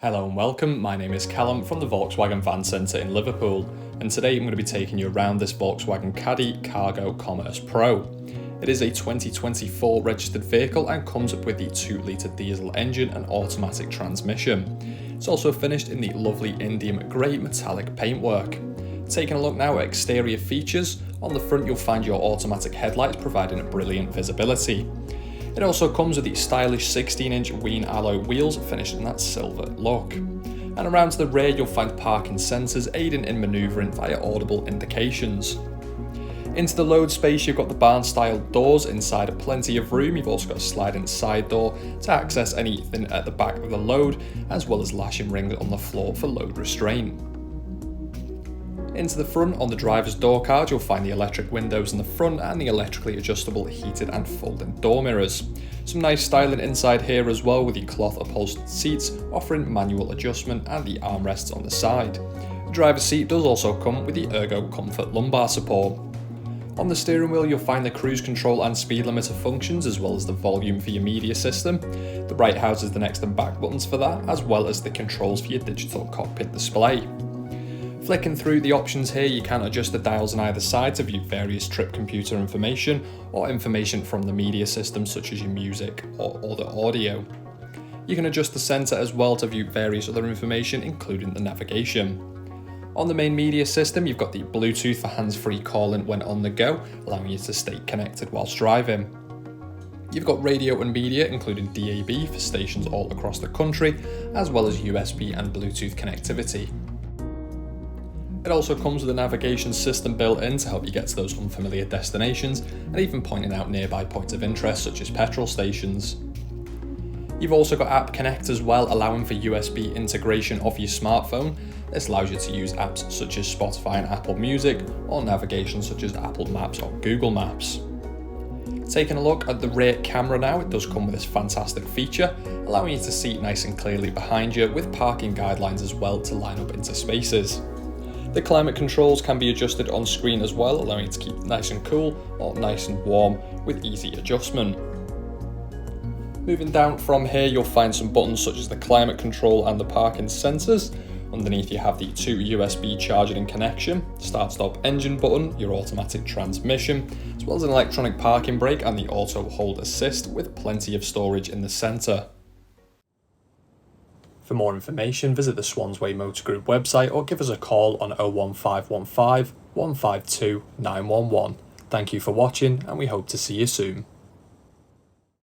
Hello and welcome, my name is Callum from the Volkswagen Van Centre in Liverpool, and today I'm going to be taking you around this Volkswagen Caddy Commerce Pro. It is a 2024 registered vehicle and comes up with the 2-litre diesel engine and automatic transmission. It's also finished in the lovely indium grey metallic paintwork. Taking a look now at exterior features, on the front you'll find your automatic headlights providing brilliant visibility. It also comes with the stylish 16-inch Ween alloy wheels finished in that silver look. And around to the rear you'll find parking sensors aiding in manoeuvring via audible indications. Into the load space you've got the barn-style doors inside plenty of room. You've also got a sliding side door to access anything at the back of the load, as well as lashing rings on the floor for load restraint. Into the front, on the driver's door card, you'll find the electric windows in the front and the electrically adjustable heated and folding door mirrors. Some nice styling inside here as well, with the cloth upholstered seats offering manual adjustment and the armrests on the side. The driver's seat does also come with the Ergo Comfort lumbar support. On the steering wheel you'll find the cruise control and speed limiter functions, as well as the volume for your media system. The right houses the next and back buttons for that, as well as the controls for your digital cockpit display. Flicking through the options here, you can adjust the dials on either side to view various trip computer information or information from the media system, such as your music or the audio. You can adjust the centre as well to view various other information, including the navigation. On the main media system, you've got the Bluetooth for hands-free calling when on the go, allowing you to stay connected whilst driving. You've got radio and media, including DAB for stations all across the country, as well as USB and Bluetooth connectivity. It also comes with a navigation system built in to help you get to those unfamiliar destinations and even pointing out nearby points of interest such as petrol stations. You've also got App Connect as well, allowing for USB integration of your smartphone. This allows you to use apps such as Spotify and Apple Music, or navigation such as Apple Maps or Google Maps. Taking a look at the rear camera now, it does come with this fantastic feature, allowing you to see nice and clearly behind you, with parking guidelines as well to line up into spaces. The climate controls can be adjusted on screen as well, allowing you to keep nice and cool or nice and warm with easy adjustment. Moving down from here you'll find some buttons such as the climate control and the parking sensors. Underneath you have the 2 USB charging and connection, start-stop engine button, your automatic transmission, as well as an electronic parking brake and the auto hold assist, with plenty of storage in the centre. For more information, visit the Swansway Motor Group website or give us a call on 01515 152 911. Thank you for watching, and we hope to see you soon.